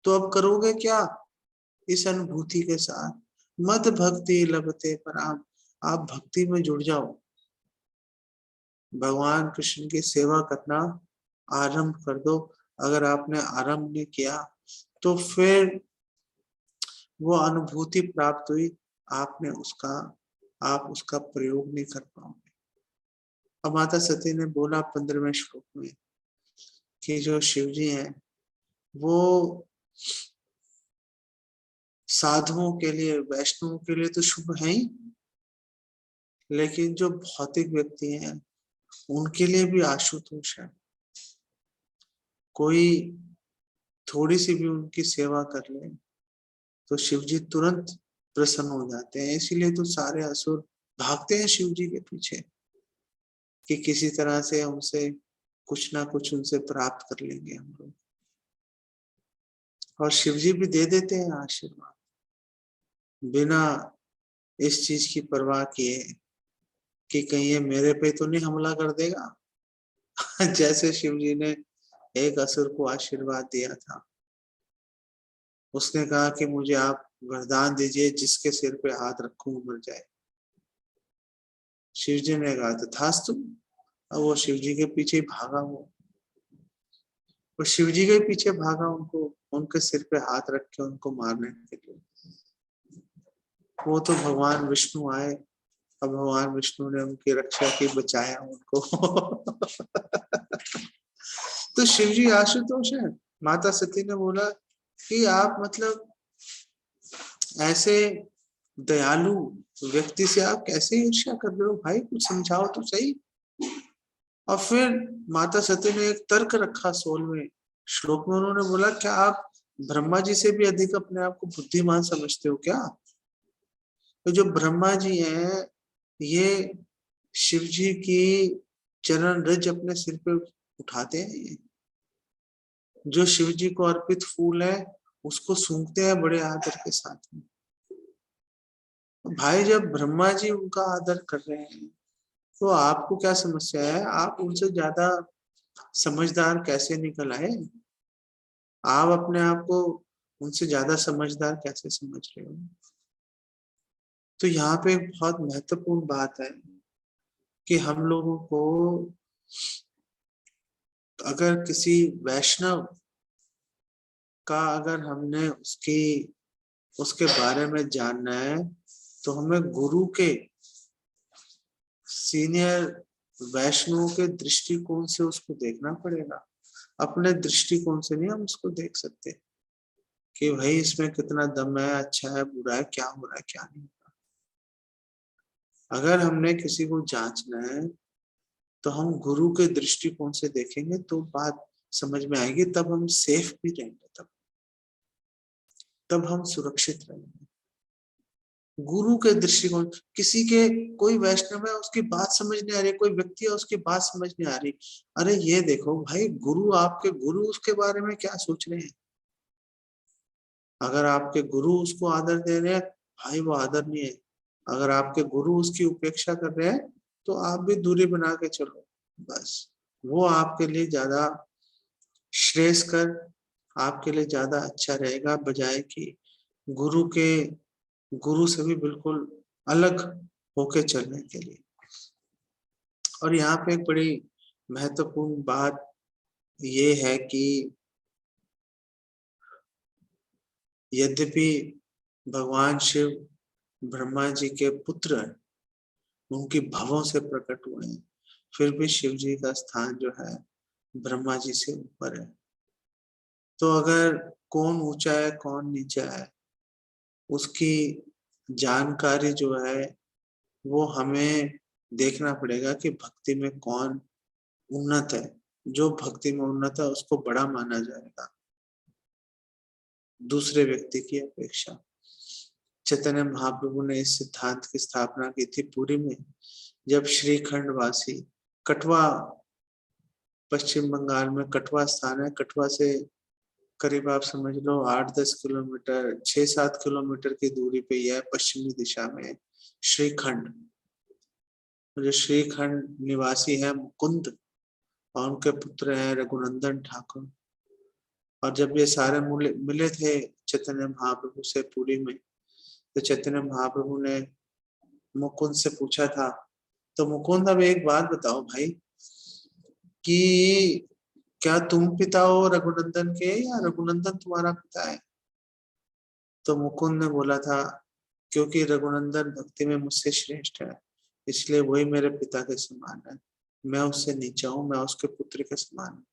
तो अब करोगे क्या इस अनुभूति के साथ? मद भक्ति लभते पराम, आप भक्ति में जुड़ जाओ, भगवान कृष्ण की सेवा करना आरंभ कर दो। अगर आपने आरंभ नहीं किया तो फिर वो अनुभूति प्राप्त हुई, आप उसका प्रयोग नहीं कर पाओगे। अब माता सती ने बोला 15वें श्लोक में कि जो शिव जी हैं वो साधुओं के लिए, वैष्णवों के लिए तो शुभ है ही, लेकिन जो भौतिक व्यक्ति हैं उनके लिए भी आशुतोष है। कोई थोड़ी सी भी उनकी सेवा कर ले तो शिव जी तुरंत प्रसन्न हो जाते हैं। इसीलिए तो सारे असुर भागते हैं शिव जी के पीछे कि किसी तरह से हमसे कुछ ना कुछ उनसे प्राप्त कर लेंगे हम लोग। और शिव जी भी दे देते हैं आशीर्वाद बिना इस चीज की परवाह किए कि कहीं ये मेरे पे तो नहीं हमला कर देगा। जैसे शिव जी ने एक असुर को आशीर्वाद दिया था, उसने कहा कि मुझे आप वरदान दीजिए जिसके सिर पे हाथ रखूं मर जाए। शिव जी ने कहा तथास्तु। अब वो शिव जी के पीछे भागा, वो शिव जी के पीछे भागा उनको उनके सिर पे हाथ रख के उनको मारने के लिए। वो तो भगवान विष्णु आए, अब भगवान विष्णु ने उनकी रक्षा की, बचाया उनको। तो शिव जी आशुतोष है। माता सती ने बोला कि आप मतलब ऐसे दयालु व्यक्ति से आप कैसे ईर्ष्या कर रहे हो भाई, कुछ समझाओ तो सही। और फिर माता सती ने एक तर्क रखा 16वें श्लोक में, उन्होंने बोला क्या आप ब्रह्मा जी से भी अधिक अपने आप को बुद्धिमान समझते हो क्या? तो जो ब्रह्मा जी हैं ये शिव जी की चरण रज अपने सिर पे उठाते हैं, जो शिव जी को अर्पित फूल है उसको सूंघते हैं बड़े आदर के साथ में। भाई जब ब्रह्मा जी उनका आदर कर रहे हैं तो आपको क्या समस्या है? आप उनसे ज्यादा समझदार कैसे निकल आए? आप अपने आप को उनसे ज्यादा समझदार कैसे समझ रहे हो? तो यहाँ पे एक बहुत महत्वपूर्ण बात है कि हम लोगों को अगर किसी वैष्णव का अगर हमने उसके बारे में जानना है तो हमें गुरु के सीनियर वैष्णव के दृष्टिकोण से उसको देखना पड़ेगा। अपने दृष्टिकोण से नहीं हम उसको देख सकते कि भाई इसमें कितना दम है, अच्छा है, बुरा है, क्या हो रहा है, क्या नहीं हो रहा। अगर हमने किसी को जांचना है तो हम गुरु के दृष्टिकोण से देखेंगे तो बात समझ में आएगी, तब हम सेफ भी रहेंगे, तब हम सुरक्षित रहेंगे। गुरु के दृष्टिकोण, किसी के कोई वैष्णव है उसकी बात समझ नहीं आ रही, कोई व्यक्ति है उसकी बात समझ नहीं आ रही, अरे ये देखो भाई गुरु, आपके गुरु उसके बारे में क्या सोच रहे हैं। अगर आपके गुरु उसको आदर दे रहे हैं भाई वो आदर नहीं है, अगर आपके गुरु उसकी उपेक्षा कर रहे हैं तो आप भी दूरी बना के चलो, बस वो आपके लिए ज्यादा श्रेयस्कर, आपके लिए ज्यादा अच्छा रहेगा बजाय कि गुरु के गुरु से भी बिल्कुल अलग होके चलने के लिए। और यहाँ पे एक बड़ी महत्वपूर्ण बात ये है कि यद्यपि भगवान शिव ब्रह्मा जी के पुत्र हैं, उनकी भवों से प्रकट हुए हैं, फिर भी शिव जी का स्थान जो है ब्रह्मा जी से ऊपर है। तो अगर कौन ऊंचा है कौन नीचा है उसकी जानकारी जो है वो हमें देखना पड़ेगा कि भक्ति में कौन उन्नत है। जो भक्ति में उन्नत है उसको बड़ा माना जाएगा दूसरे व्यक्ति की अपेक्षा। चैतन्य महाप्रभु ने इस सिद्धांत की स्थापना की थी पुरी में, जब श्रीखंड वासी, कटवा पश्चिम बंगाल में कटवा स्थान है, कटवा से करीब आप समझ लो 8-10 किलोमीटर 6-7 किलोमीटर की दूरी पे यह पश्चिमी दिशा में श्रीखंड, जो श्रीखंड निवासी है मुकुंद और उनके पुत्र हैं रघुनंदन ठाकुर। और जब ये सारे मिले थे चैतन्य महाप्रभु से पुरी में, तो चैतन्य महाप्रभु ने मुकुंद से पूछा था, तो मुकुंद अब एक बात बताओ भाई कि क्या तुम पिता हो रघुनंदन के या रघुनंदन तुम्हारा पिता है? तो मुकुंद ने बोला था क्योंकि रघुनंदन भक्ति में मुझसे श्रेष्ठ है इसलिए वही मेरे पिता के समान है, मैं उससे नीचा हूँ, मैं उसके पुत्र के समान हूँ।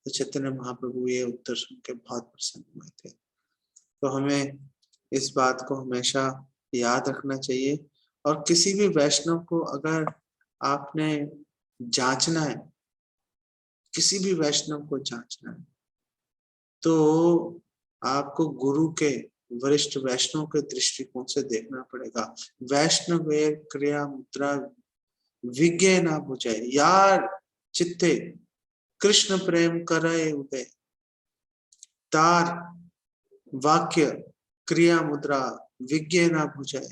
तो चैतन्य महाप्रभु ये उत्तर सुन के बहुत प्रसन्न हुए थे। तो हमें इस बात को हमेशा याद रखना चाहिए। और किसी भी वैष्णव को अगर आपने जांचना है, किसी भी वैष्णव को जांचना है तो आपको गुरु के, वरिष्ठ वैष्णव के दृष्टिकोण से देखना पड़ेगा। वैष्णव क्रिया मुद्रा विज्ञ ना बुझे, यार चित्ते कृष्ण प्रेम करे उदय, तार वाक्य क्रिया मुद्रा विज्ञ ना बुझे।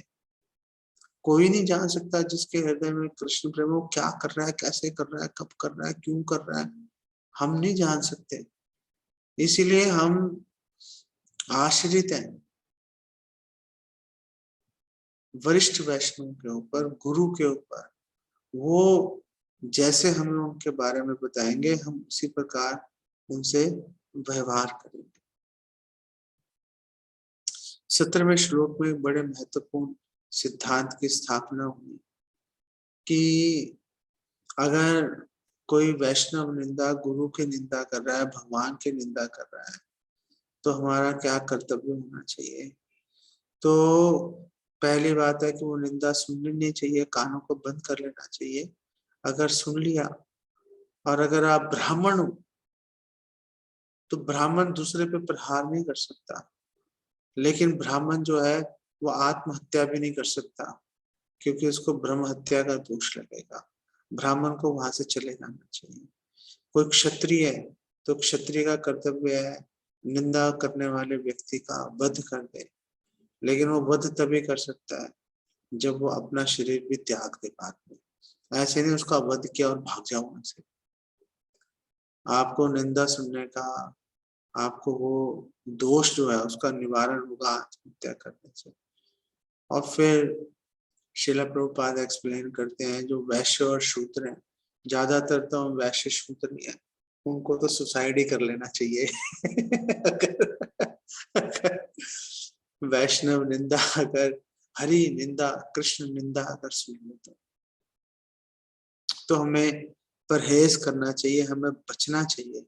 कोई नहीं जान सकता जिसके हृदय में कृष्ण प्रेम, वो क्या कर रहा है, कैसे कर रहा है, कब कर रहा है, क्यों कर रहा है, हम नहीं जान सकते। इसीलिए हम आश्रित हैं वरिष्ठ वैष्णव के ऊपर, गुरु के ऊपर। वो जैसे हमें उनके बारे में बताएंगे, हम उसी प्रकार उनसे व्यवहार करेंगे। 17वें श्लोक में बड़े महत्वपूर्ण सिद्धांत की स्थापना हुई कि अगर कोई वैष्णव निंदा, गुरु की निंदा कर रहा है, भगवान की निंदा कर रहा है, तो हमारा क्या कर्तव्य होना चाहिए। तो पहली बात है कि वो निंदा सुननी नहीं चाहिए, कानों को बंद कर लेना चाहिए। अगर सुन लिया, और अगर आप ब्राह्मण हो, तो ब्राह्मण दूसरे पे प्रहार नहीं कर सकता, लेकिन ब्राह्मण जो है वो आत्महत्या भी नहीं कर सकता, क्योंकि उसको ब्रह्म हत्या का दोष लगेगा। ब्राह्मण को वहां से चले जाना चाहिए। कोई क्षत्रिय है, तो क्षत्रिय का कर्तव्य है निंदा करने वाले व्यक्ति का वध कर दे, लेकिन वो वध तभी कर सकता है जब वो अपना शरीर भी त्याग दे बाद में। ऐसे नहीं उसका वध किया और भाग जाओ वहां से। आपको निंदा सुनने का, आपको वो दोष जो है उसका निवारण होगा आत्महत्या करने से। और फिर शिला प्रभुपाद एक्सप्लेन करते हैं, जो वैश्य और शूद्र हैं, ज्यादातर तो वैश्य शूद्र नहीं है, उनको तो सुसाइड ही कर लेना चाहिए। अगर वैष्णव निंदा, अगर हरि निंदा, कृष्ण निंदा अगर सुन ले, तो हमें परहेज करना चाहिए, हमें बचना चाहिए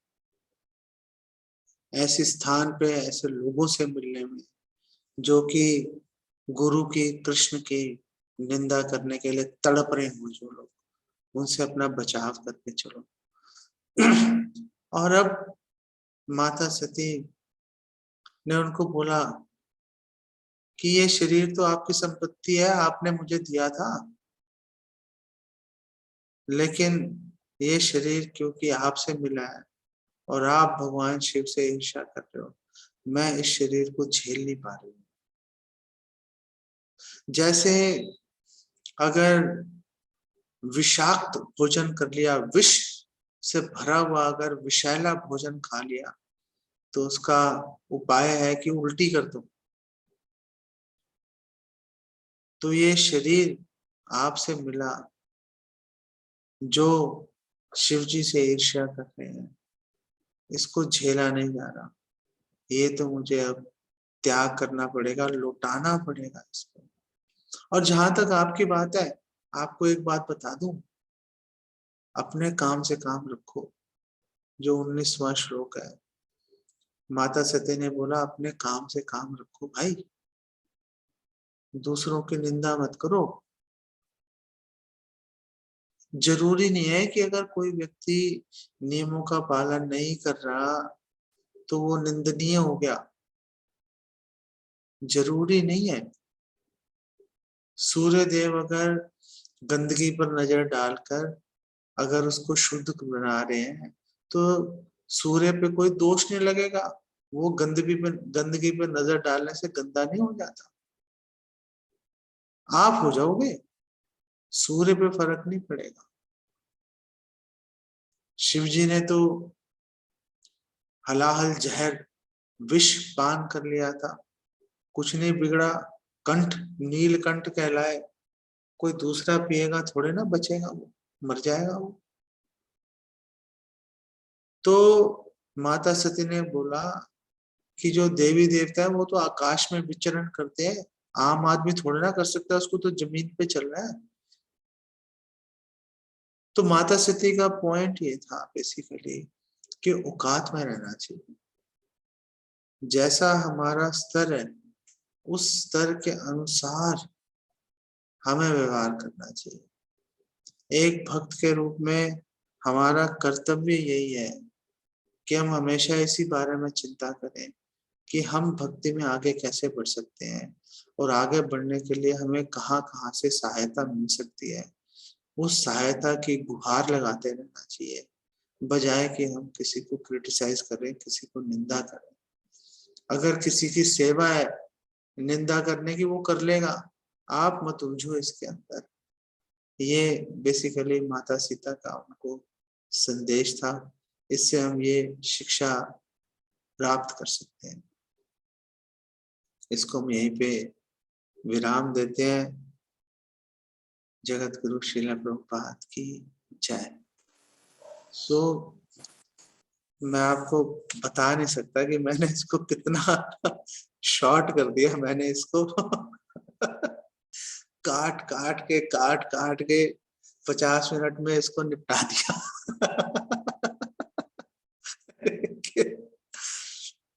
ऐसे स्थान पे, ऐसे लोगों से मिलने में जो कि गुरु की, कृष्ण की निंदा करने के लिए तड़प रहे हों। जो लोग, उनसे अपना बचाव करके चलो। और अब माता सती ने उनको बोला कि ये शरीर तो आपकी संपत्ति है, आपने मुझे दिया था, लेकिन ये शरीर क्योंकि आपसे मिला है और आप भगवान शिव से ईर्ष्या कर रहे हो, मैं इस शरीर को झेल नहीं पा रही हूँ। जैसे अगर विषाक्त भोजन कर लिया, विष से भरा हुआ अगर विषैला भोजन खा लिया, तो उसका उपाय है कि उल्टी कर दो। तो ये शरीर आपसे मिला, जो शिव जी से ईर्ष्या कर रहे हैं, इसको झेला नहीं जा रहा, ये तो मुझे अब त्याग करना पड़ेगा, लौटाना पड़ेगा इसको। और जहां तक आपकी बात है, आपको एक बात बता दूं, अपने काम से काम रखो। जो 19वां श्लोक है, माता सती ने बोला अपने काम से काम रखो भाई, दूसरों की निंदा मत करो। जरूरी नहीं है कि अगर कोई व्यक्ति नियमों का पालन नहीं कर रहा तो वो निंदनीय हो गया, जरूरी नहीं है। सूर्य देव अगर गंदगी पर नजर डालकर अगर उसको शुद्ध बना रहे हैं, तो सूर्य पे कोई दोष नहीं लगेगा। वो गंदगी पे नजर डालने से गंदा नहीं हो जाता, आप हो जाओगे, सूर्य पे फर्क नहीं पड़ेगा। शिव जी ने तो हलाहल जहर, विष पान कर लिया था, कुछ नहीं बिगड़ा। कंठ नीलकंठ कहलाए, कोई दूसरा पिएगा थोड़े ना बचेगा, वो मर जाएगा वो। तो माता सती ने बोला कि जो देवी देवता है वो तो आकाश में विचरण करते हैं, आम आदमी थोड़े ना कर सकता, उसको तो जमीन पे चल रहा है। तो माता सती का पॉइंट ये था बेसिकली कि औकात में रहना चाहिए। जैसा हमारा स्तर है, उस स्तर के अनुसार हमें व्यवहार करना चाहिए। एक भक्त के रूप में हमारा कर्तव्य यही है कि हम हमेशा इसी बारे में चिंता करें कि हम भक्ति में आगे कैसे बढ़ सकते हैं और आगे बढ़ने के लिए हमें कहाँ कहाँ से सहायता मिल सकती है। उस सहायता की गुहार लगाते रहना चाहिए, बजाय कि हम किसी को क्रिटिसाइज करें, किसी को निंदा करें। अगर किसी की सेवा है निंदा करने की, वो कर लेगा, आप मत उलझो इसके अंदर। ये बेसिकली माता सीता का उनको संदेश था। इससे हम ये शिक्षा प्राप्त कर सकते हैं। इसको हम यहीं पे विराम देते हैं। जगत गुरु श्रील प्रभुपाद की जय। सो मैं आपको बता नहीं सकता कि मैंने इसको कितना शॉर्ट कर दिया। मैंने इसको काट काट के 50 मिनट में इसको निपटा दिया।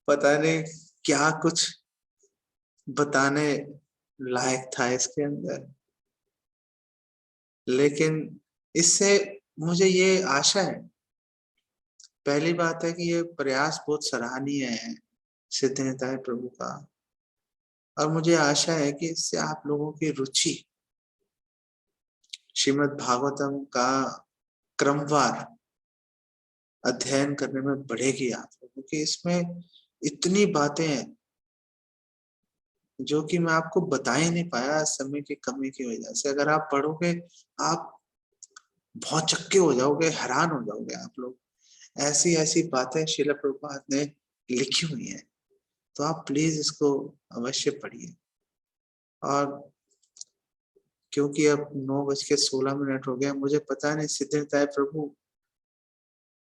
पता नहीं क्या कुछ बताने लायक था इसके अंदर, लेकिन इससे मुझे ये आशा है। पहली बात है कि ये प्रयास बहुत सराहनीय है सिद्धिनिताय प्रभु का, और मुझे आशा है कि इससे आप लोगों की रुचि श्रीमद् भागवतम का क्रमवार अध्ययन करने में बढ़ेगी आप लोगों, क्योंकि इसमें इतनी बातें हैं जो कि मैं आपको बता ही नहीं पाया समय की कमी की वजह से। अगर आप पढ़ोगे आप बहुत चक्के हो जाओगे, हैरान हो जाओगे आप लोग। ऐसी ऐसी बातें श्रील प्रभुपाद ने लिखी हुई हैं, तो आप प्लीज इसको अवश्य पढ़िए। और क्योंकि अब 9:16 हो गया, मुझे पता नहीं सिद्धिनिताय प्रभु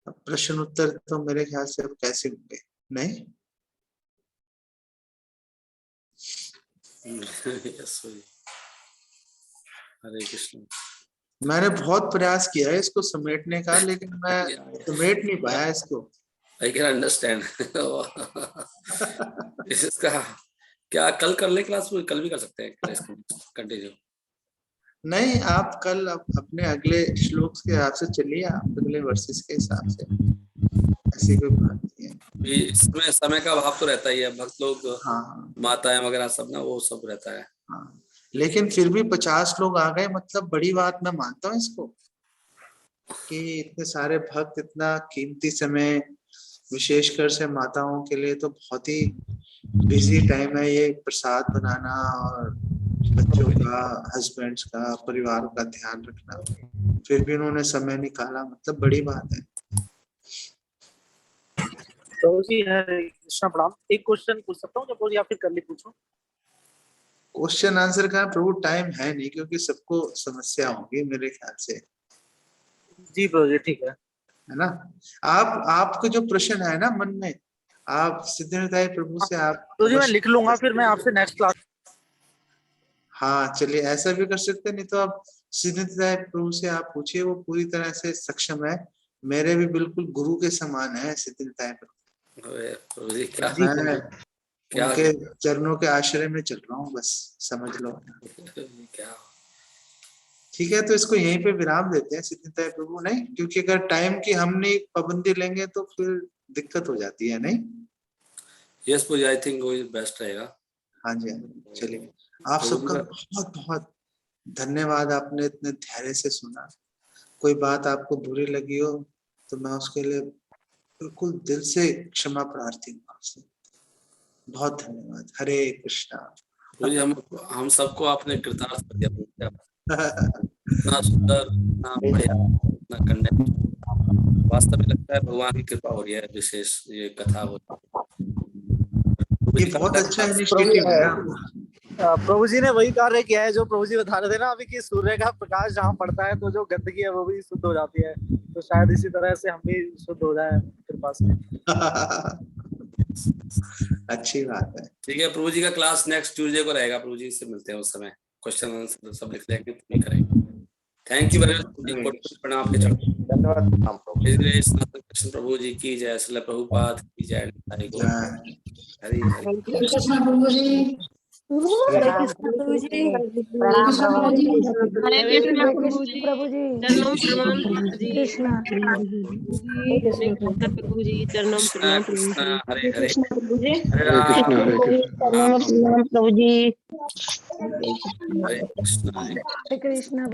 प्रश्न उत्तर तो मेरे ख्याल से अब कैसे होंगे, नहीं? हरे कृष्ण। मैंने बहुत प्रयास किया है इसको समेटने का, लेकिन मैं समेट नहीं पाया इसको। I can understand. इसका क्या कल कर ले क्लास? कल भी कर सकते हैं इसको कंटिन्यू। नहीं, आप कल अपने अगले श्लोक के हिसाब से चलिए, आप अगले वर्सेस के हिसाब से, ऐसी कोई बात नहीं है। इसमें समय का अभाव तो रहता ही है, भक्त लोग, हाँ, माताएं वगैरह सब ना, वो सब रहता है। हाँ, लेकिन फिर भी 50 लोग आ गए, मतलब बड़ी बात मैं मानता हूँ इसको, कि इतने सारे भक्त, इतना कीमती समय, विशेषकर से माताओं के लिए तो बहुत ही बिजी टाइम है ये, प्रसाद बनाना और बच्चों का, हस्बैंड्स का, परिवार का ध्यान रखना। फिर भी उन्होंने समय निकाला, मतलब बड़ी बात है। तो जी हरे कृष्णा प्रणाम। एक क्वेश्चन पूछ सकता हूँ जब, या फिर कर ली पूछूं? क्वेश्चन आंसर का प्रभु टाइम है नहीं, क्योंकि सबको समस्या होगी मेरे ख्याल से। जी प्रभु जी, ठीक है ना? आपको जो प्रश्न है ना मन में, आप सिद्धिनिताय प्रभु से आप तो जी मैं लिख लूंगा, फिर मैं आपसे नेक्स्ट क्लास। हाँ चलिए, ऐसा भी कर सकते हैं, नहीं तो आप सिद्धिनिताय प्रभु से आप पूछिए, वो पूरी तरह से सक्षम है, मेरे भी बिल्कुल गुरु के समान है सिद्धिनिताय प्रभु। मैं उनके चरणों के आश्रय में चल रहा हूँ, बस समझ लो। ठीक है, तो इसको यहीं पे विराम देते हैं सिद्धिनिताय प्रभु, नहीं? क्योंकि अगर टाइम की हम नहीं पाबंदी लेंगे तो फिर दिक्कत हो जाती है, नहीं? यस पूजा, आई थिंक वो बेस्ट रहेगा। हाँ जी, चलिए, आप सबका बहुत बहुत धन्यवाद, आपने इतने धैर्य से सुना। कोई बात आपको बुरी लगी हो तो मैं उसके लिए बिल्कुल दिल से क्षमा प्रार्थी हूँ आपसे। बहुत धन्यवाद। हरे कृष्णा। हम सबको आपने कृतार्थ कर दिया। इतना सुंदर, इतना बढ़िया, इतना कंडेंस, वास्तव में लगता है भगवान की कृपा हो रही है। विशेष ये कथा हो, ये बहुत अच्छा इनिशिएटिव है। प्रभु जी ने वही कार्य किया है जो प्रभु जी बता रहे थे ना अभी, कि सूर्य का प्रकाश जहाँ पड़ता है तो जो गंदगी है वो भी शुद्ध हो जाती है। तो शायद इसी तरह से हम भी शुद्ध हो जाए कृपा से। अच्छी बात है। ठीक है, प्रभु जी का क्लास नेक्स्ट ट्यूसडे को रहेगा। प्रभु जी से मिलते हैं उस समय, क्वेश्चन आंसर सब लिख लेंगे, तो करेंगे। Thank you very much. प्रणाम के चरण। धन्यवाद। कृष्ण प्रभु जी की जय, श्रील प्रभुपाद की जय। हरि हरि कृष्ण प्रभु जी। हरे कृष्ण प्रभु जी। प्रणाम प्रभु जी। हरे कृष्ण प्रभु जी। प्रभु जी। चरणों प्रणाम प्रभु जी। कृष्ण प्रभु जी चरणों कृष्ण प्रणाम प्रभु कृष्ण जी। हरे हरे प्रभु जी हरे राम चरणों प्रणाम प्रभु जी। हरे कृष्ण हरे हरे कृष्ण